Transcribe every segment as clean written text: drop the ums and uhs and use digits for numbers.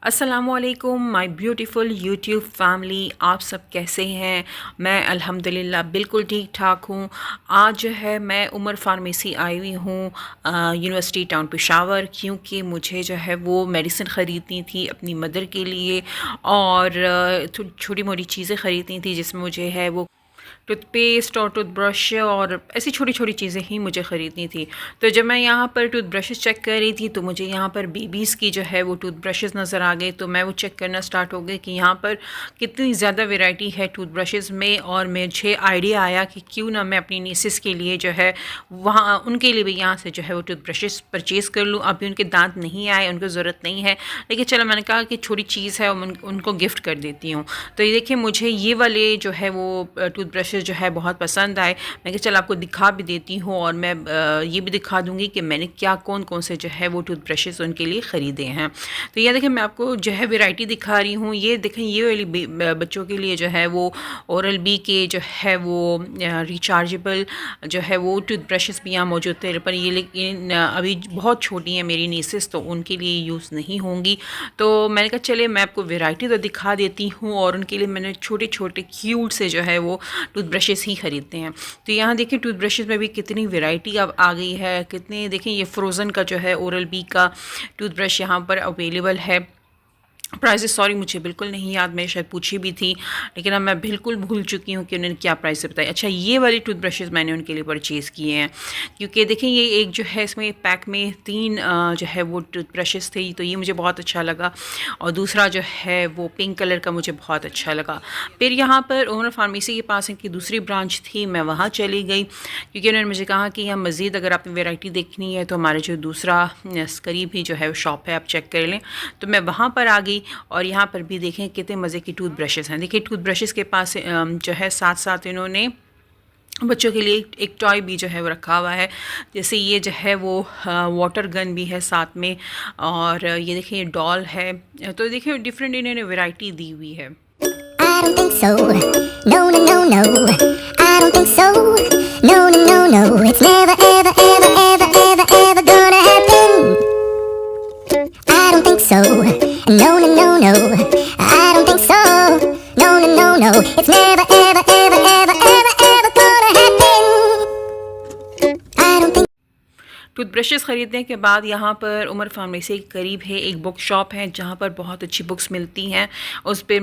अस्सलामुअलैकुम my beautiful YouTube family, आप सब कैसे हैं। मैं अल्हम्दुलिल्लाह बिल्कुल ठीक ठाक हूँ। आज जो है मैं उमर फार्मेसी आई हुई हूँ यूनिवर्सिटी टाउन पेशावर, क्योंकि मुझे जो है वो मेडिसिन ख़रीदनी थी अपनी मदर के लिए और छोटी मोटी चीज़ें ख़रीदनी थी, जिसमें मुझे है वो टूथपेस्ट और टूथब्रश और ऐसी छोटी छोटी चीज़ें ही मुझे ख़रीदनी थी। तो जब मैं यहाँ पर टूथब्रशेस चेक कर रही थी तो मुझे यहाँ पर बेबीज़ की जो है वो टूथब्रशेस नज़र आ गए। तो मैं वो चेक करना स्टार्ट हो गई कि यहाँ पर कितनी ज़्यादा वैरायटी है टूथब्रशेस में, और मुझे आइडिया आया कि क्यों ना मैं अपनी नीसेस के लिए जो है वहाँ उनके लिए भी यहाँ से जो है वो टूथब्रशेस परचेज़ कर लूँ। अभी उनके दांत नहीं आए, उनको ज़रूरत नहीं है, लेकिन चलो मैंने कहा कि छोटी चीज़ है उनको गिफ्ट कर देती हूँ। तो ये देखिए मुझे ये वाले जो है वो टूथब्रश जो है बहुत पसंद आए। मैं चल आपको दिखा भी देती हूँ और मैं ये भी दिखा दूँगी कि मैंने क्या कौन कौन से जो है वो टूथब्रशेस उनके लिए ख़रीदे हैं। तो ये देखें मैं आपको जो है वैरायटी दिखा रही हूँ। ये देखें ये वाली बच्चों के लिए जो है वो ओरल बी के जो है वो रिचार्जेबल जो है वो टूथब्रशेस भी यहाँ मौजूद थे, पर ये लेकिन अभी बहुत छोटी हैं मेरी नीसेस, तो उनके लिए यूज़ नहीं होंगी। तो मैंने कहा चले मैं आपको वैरायटी तो दिखा देती हूँ, और उनके लिए मैंने छोटे छोटे क्यूट से जो है वो टूथब्रशेस ही ख़रीदते हैं। तो यहाँ देखिए टूथब्रशेस में भी कितनी वैरायटी अब आ गई है, कितने देखें ये फ्रोज़न का जो है ओरल बी का टूथब्रश यहाँ पर अवेलेबल है। प्राइसेस सॉरी मुझे बिल्कुल नहीं याद, मैं शायद पूछी भी थी, लेकिन अब मैं बिल्कुल भूल चुकी हूँ कि उन्होंने क्या प्राइस बताई। अच्छा ये वाली टूथब्रशेस मैंने उनके लिए परचेज़ किए हैं, क्योंकि देखें ये एक जो है इसमें पैक में 3 जो है वो टूथब्रशेस थी, तो ये मुझे बहुत अच्छा लगा, और दूसरा जो है वो पिंक कलर का मुझे बहुत अच्छा लगा। फिर यहाँ पर उमर फार्मेसी के पास इनकी दूसरी ब्रांच थी, मैं वहाँ चली गई, क्योंकि उन्होंने मुझे कहा कि यहाँ मज़ीद अगर आपने वेराइटी देखनी है तो हमारे जो दूसरा करीब ही जो है शॉप है आप चेक कर लें। तो मैं वहाँ पर आ गई, और यहाँ पर भी देखें कितने मज़े की टूथब्रशेस हैं। देखिए टूथब्रशेस के पास जो है साथ साथ इन्होंने बच्चों के लिए एक टॉय भी जो है वो रखा हुआ है, जैसे ये जो है वो वाटर गन भी है साथ में, और ये देखिए ये डॉल है। तो देखिए डिफरेंट इन्होंने वैरायटी दी हुई है। I don't think so. No, no, no, no. I don't think so. No, no, no, no. It's never, ever, ever, ever, ever, ever gonna happen. I don't think so. No, no, no, no. I don't think so. No, no, no, no. It's never, ever, ever, ever, ever, ever gonna happen. I don't think. Toothbrushes ख़रीदने के बाद यहाँ पर Umar pharmacy के करीब है एक book shop है, जहाँ पर बहुत अच्छी बुक्स मिलती हैं। उस पर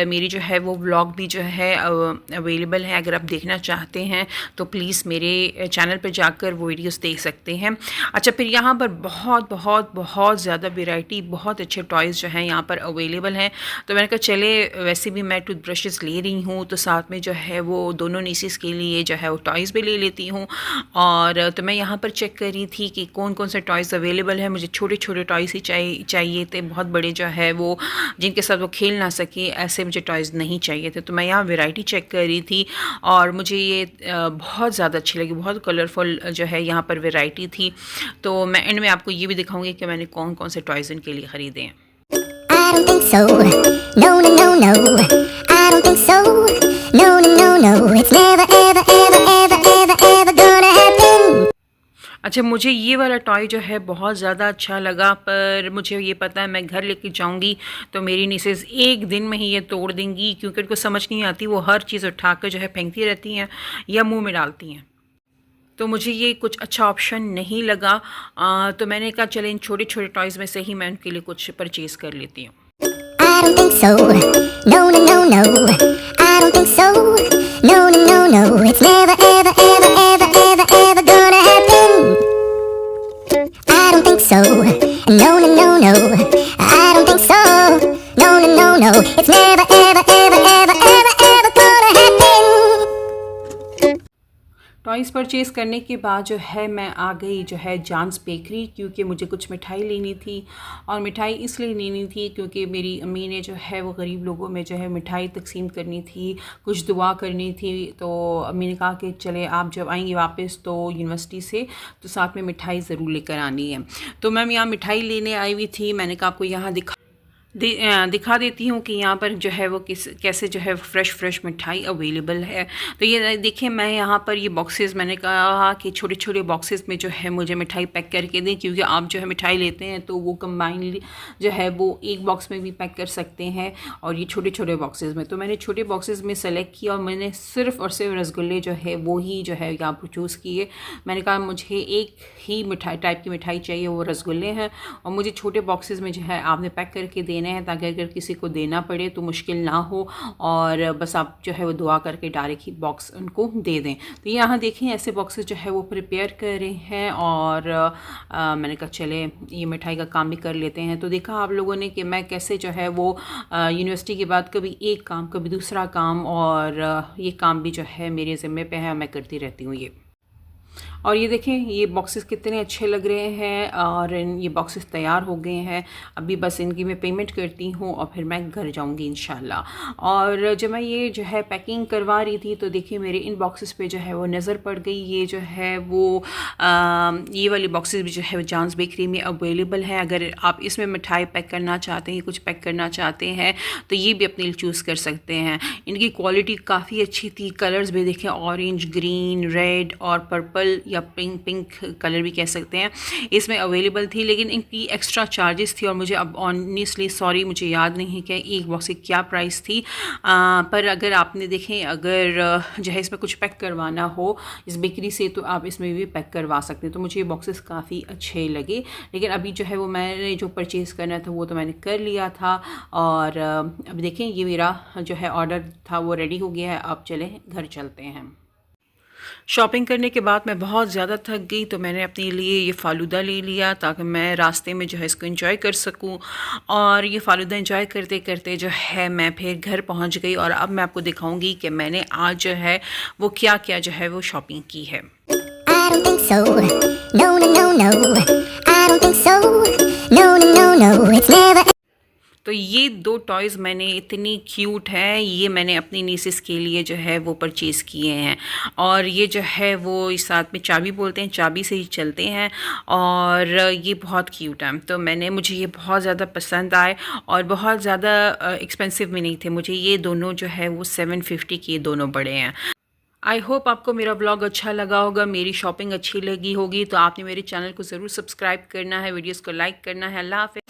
मेरी जो है वो व्लॉग भी जो है अवेलेबल है, अगर आप देखना चाहते हैं तो प्लीज़ मेरे चैनल पर जाकर वो वीडियोस देख सकते हैं। अच्छा फिर यहाँ पर बहुत बहुत बहुत ज़्यादा वैरायटी, बहुत अच्छे टॉयज़ जो हैं यहाँ पर अवेलेबल हैं। तो मैंने कहा चले वैसे भी मैं टूथब्रशेस ले रही हूँ तो साथ में जो है वो दोनों नीसेस के लिए जो है वो टॉयज़ भी ले लेती हूँ। और तो मैं यहाँ पर चेक करी थी कि कौन कौन से टॉयज़ अवेलेबल है। मुझे छोटे छोटे टॉयज़ ही चाहिए थे, बहुत बड़े जो है वो जिनके साथ वो खेल ना सके ऐसे मुझे टॉयज़ नहीं चाहिए थे। तो मैं यहाँ वैरायटी चेक कर रही थी और मुझे ये बहुत ज़्यादा अच्छी लगी, बहुत कलरफुल जो है यहाँ पर वैरायटी थी। तो मैं एंड में आपको ये भी दिखाऊंगी कि मैंने कौन कौन से टॉयज़ इनके लिए ख़रीदे हैं। I don't think so. No, no, no, no. I don't think so. No, no, no, no. It's never, ever, ever, ever, ever, ever gonna happen. अच्छा मुझे ये वाला टॉय जो है बहुत ज़्यादा अच्छा लगा, पर मुझे ये पता है मैं घर लेके जाऊंगी तो मेरी निसेस एक दिन में ही ये तोड़ देंगी, क्योंकि उनको समझ नहीं आती, वो हर चीज़ उठाकर जो है फेंकती रहती हैं या मुंह में डालती हैं। तो मुझे ये कुछ अच्छा ऑप्शन नहीं लगा। तो मैंने कहा चले इन छोटे छोटे टॉयज़ में से ही मैं उनके लिए कुछ परचेज़ कर लेती हूँ। I don't think so. No, no, no, no. I don't think so. No, no, no, no. It's never, ever, ever, ever, ever, ever gonna happen. I don't think so. No, no, no, no. I don't think so. No, no, no, no. It's never, ever, ever, ever, ever, ever gonna happen. Toys purchase करने के बाद जो है मैं आ गई जो है जानस बेकरी, क्योंकि मुझे कुछ मिठाई लेनी थी। और मिठाई इसलिए लेनी थी क्योंकि मेरी अम्मी ने जो है वो गरीब लोगों में जो है मिठाई तकसीम करनी थी, कुछ दुआ करनी थी। तो अम्मी ने कहा कि चले आप जब आएंगे वापस तो यूनिवर्सिटी से तो साथ में मिठाई ज़रूर लेकर आनी है। तो मैं यहाँ मिठाई लेने आई हुई थी। मैंने कहा आपको यहाँ दिखा दिखा देती हूँ कि यहाँ पर जो है वो कैसे जो है फ़्रेश मिठाई अवेलेबल है। तो ये देखिए, मैं यहाँ पर ये बॉक्सेस, मैंने कहा कि छोटे छोटे बॉक्सेस में जो है मुझे मिठाई पैक करके दें, क्योंकि आप जो है मिठाई लेते हैं तो वो कंबाइनली जो है वो एक बॉक्स में भी पैक कर सकते हैं और ये छोटे छोटे बॉक्सेस में। तो मैंने छोटे बॉक्सेस में सेलेक्ट किया और मैंने सिर्फ और सिर्फ रसगुल्ले जो है वो ही जो है यहाँ पर चूज़ किए। मैंने कहा मुझे एक ही मिठाई टाइप की मिठाई चाहिए, वो रसगुल्ले हैं, और मुझे छोटे बॉक्सेस में जो है आपने पैक करके देने हैं, ताकि अगर किसी को देना पड़े तो मुश्किल ना हो, और बस आप जो है वो दुआ करके डायरेक्ट ही बॉक्स उनको दे दें। तो यहाँ देखें ऐसे बॉक्सेस जो है वो प्रिपेयर कर रहे हैं, और मैंने कहा चले ये मिठाई का काम भी कर लेते हैं। तो देखा आप लोगों ने कि मैं कैसे जो है वो यूनिवर्सिटी के बाद कभी एक काम कभी दूसरा काम, और ये काम भी जो है मेरे ज़िम्मे पे है, मैं करती रहती हूँ ये। और ये देखें ये बॉक्सेस कितने अच्छे लग रहे हैं, और ये बॉक्सेस तैयार हो गए हैं। अभी बस इनकी मैं पेमेंट करती हूँ और फिर मैं घर जाऊँगी इंशाल्लाह। और जब मैं ये जो है पैकिंग करवा रही थी तो देखिए मेरे इन बॉक्सेस पे जो है वो नज़र पड़ गई, ये जो है वो ये वाली बॉक्सेस भी जो है जानस बेकरी में अवेलेबल है। अगर आप इसमें मिठाई पैक करना चाहते हैं, कुछ पैक करना चाहते हैं, तो ये भी अपने लिए चूज़ कर सकते हैं। इनकी क्वालिटी काफ़ी अच्छी थी, कलर्स भी देखें ऑरेंज, ग्रीन, रेड और पर्पल या पिंक कलर भी कह सकते हैं, इसमें अवेलेबल थी। लेकिन इनकी एक्स्ट्रा चार्जेस थी और मुझे अब ऑनेस्टली सॉरी मुझे याद नहीं कि एक बॉक्स की क्या प्राइस थी। पर अगर आपने देखें अगर जो है इसमें कुछ पैक करवाना हो इस बेकरी से तो आप इसमें भी पैक करवा सकते हैं। तो मुझे ये बॉक्सेस काफ़ी अच्छे लगे। लेकिन अभी जो है वो मैंने जो परचेज़ करना था वो तो मैंने कर लिया था, और अब देखें ये मेरा जो है ऑर्डर था वो रेडी हो गया है। अब चलें घर चलते हैं। शॉपिंग करने के बाद मैं बहुत ज़्यादा थक गई, तो मैंने अपने लिए ये फ़ालूदा ले लिया ताकि मैं रास्ते में जो है इसको एंजॉय कर सकूं। और ये फ़ालूदा एंजॉय करते करते जो है मैं फिर घर पहुंच गई, और अब मैं आपको दिखाऊंगी कि मैंने आज जो है वो क्या क्या जो है वो शॉपिंग की है। I don't think so. No, no, no, no. I don't think so. No, no, no, no. It's never. तो ये दो टॉयज़ मैंने इतनी क्यूट है, ये मैंने अपनी नीसेस के लिए जो है वो परचेज़ किए हैं। और ये जो है वो इस साथ में चाबी बोलते हैं, चाबी से ही चलते हैं, और ये बहुत क्यूट है। तो मुझे ये बहुत ज़्यादा पसंद आए, और बहुत ज़्यादा एक्सपेंसिव भी नहीं थे। मुझे ये दोनों जो है वो 750 के दोनों पड़े हैं। आई होप आपको मेरा ब्लॉग अच्छा लगा होगा, मेरी शॉपिंग अच्छी लगी होगी। तो आपने मेरे चैनल को ज़रूर सब्सक्राइब करना है, वीडियोज़ को लाइक करना है। अल्लाह हाफ़िज़।